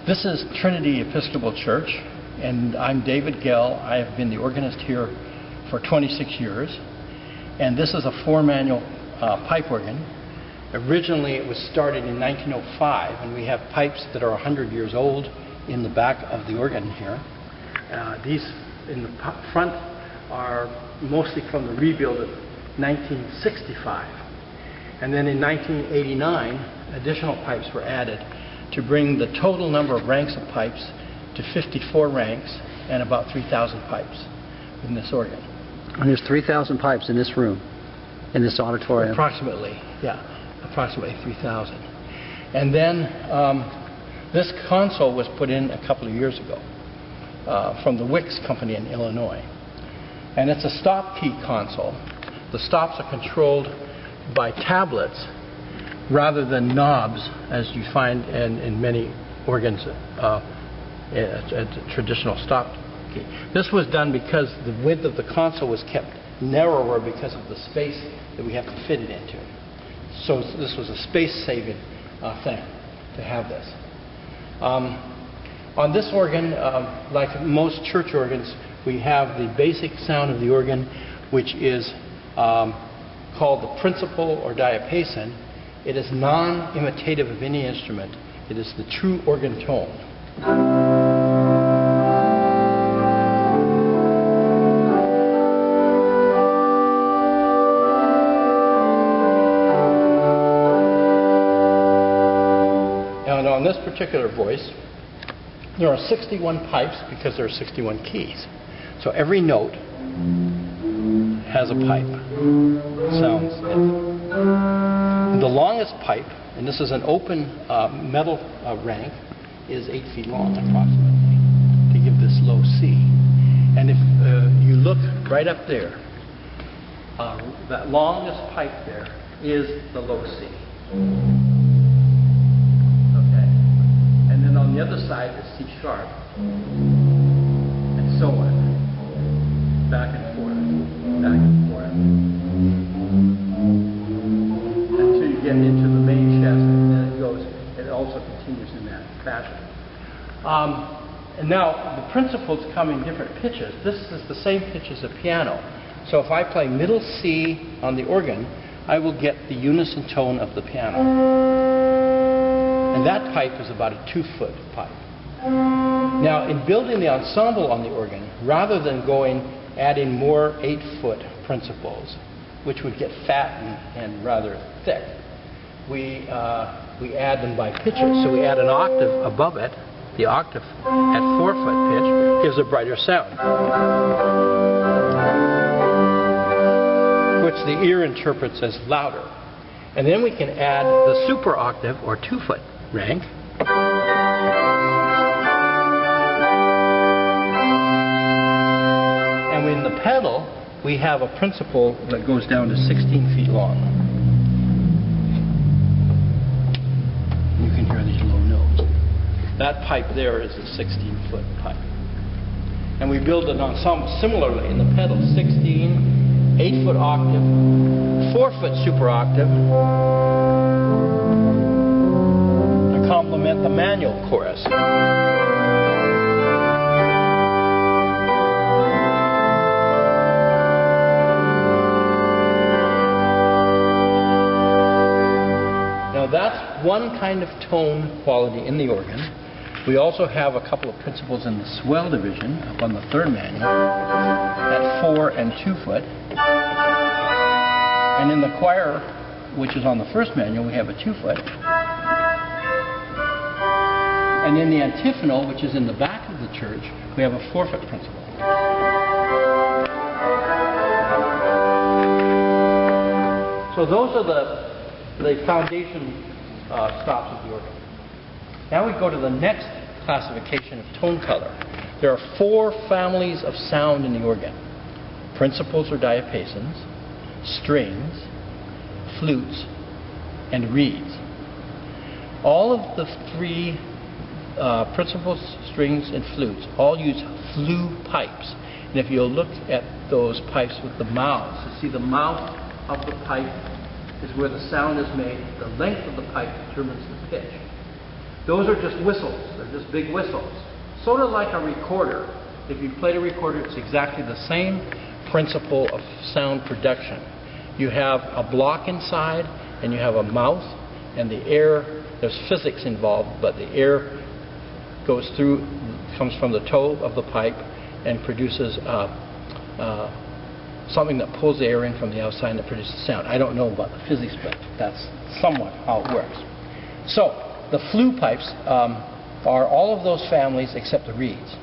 This is Trinity Episcopal Church, and I'm David Gell. I have been the organist here for 26 years, and this is a 4-manual pipe organ. Originally it was started in 1905, and we have pipes that are 100 years old in the back of the organ here. These in the front are mostly from the rebuild of 1965. And then in 1989, additional pipes were added to bring the total number of ranks of pipes to 54 ranks and about 3,000 pipes in this organ. And there's 3,000 pipes in this room, in this auditorium? Approximately, yeah, approximately 3,000. And then this console was put in a couple of years ago from the Wicks company in Illinois. And it's a stop key console. The stops are controlled by tablets rather than knobs, as you find in many organs, a traditional stop key. This was done because the width of the console was kept narrower because of the space that we have to fit it into. So this was a space-saving thing to have this. On this organ, like most church organs, we have the basic sound of the organ, which is called the principal or diapason. It is non-imitative of any instrument. It is the true organ tone. And on this particular voice, there are 61 pipes because there are 61 keys. So every note has a pipe. Sounds it. The longest pipe, and this is an open metal rank, is 8 feet long approximately to give this low C. And if you look right up there, that longest pipe there is the low C. Okay. And then on the other side is C sharp, and so on. Back and forth, back and forth, until you get into the main chest, and then it also continues in that fashion. And now the principals come in different pitches. This is the same pitch as a piano. So if I play middle C on the organ, I will get the unison tone of the piano. And that pipe is about a 2-foot pipe. Now in building the ensemble on the organ, rather than adding more 8-foot principals, which would get fat and rather thick, we add them by pitches. So we add an octave above it. The octave at 4-foot pitch gives a brighter sound, which the ear interprets as louder. And then we can add the super octave or 2-foot rank. And in the pedal, we have a principal that goes down to 16 feet long. You can hear these low notes. That pipe there is a 16-foot pipe. And we build an ensemble similarly in the pedal: 16, 8-foot octave, 4-foot super octave to complement the manual chorus. That's one kind of tone quality in the organ. We also have a couple of principals in the swell division up on the 3rd manual at 4 and 2-foot. And in the choir, which is on the 1st manual, we have a 2-foot. And in the antiphonal, which is in the back of the church, we have a 4-foot principal. So those are the foundation stops of the organ. Now we go to the next classification of tone color. There are 4 families of sound in the organ: principals or diapasons, strings, flutes, and reeds. All of the 3 principals, strings, and flutes all use flue pipes. And if you'll look at those pipes with the mouths, you see the mouth of the pipe is where the sound is made. The length of the pipe determines the pitch. Those are just whistles. They're just big whistles. Sort of like a recorder. If you played a recorder, it's exactly the same principle of sound production. You have a block inside, and you have a mouth, and the air, there's physics involved, but the air goes through, comes from the toe of the pipe and produces something that pulls the air in from the outside and that produces sound. I don't know about the physics, but that's somewhat how it works. So, the flue pipes are all of those families except the reeds.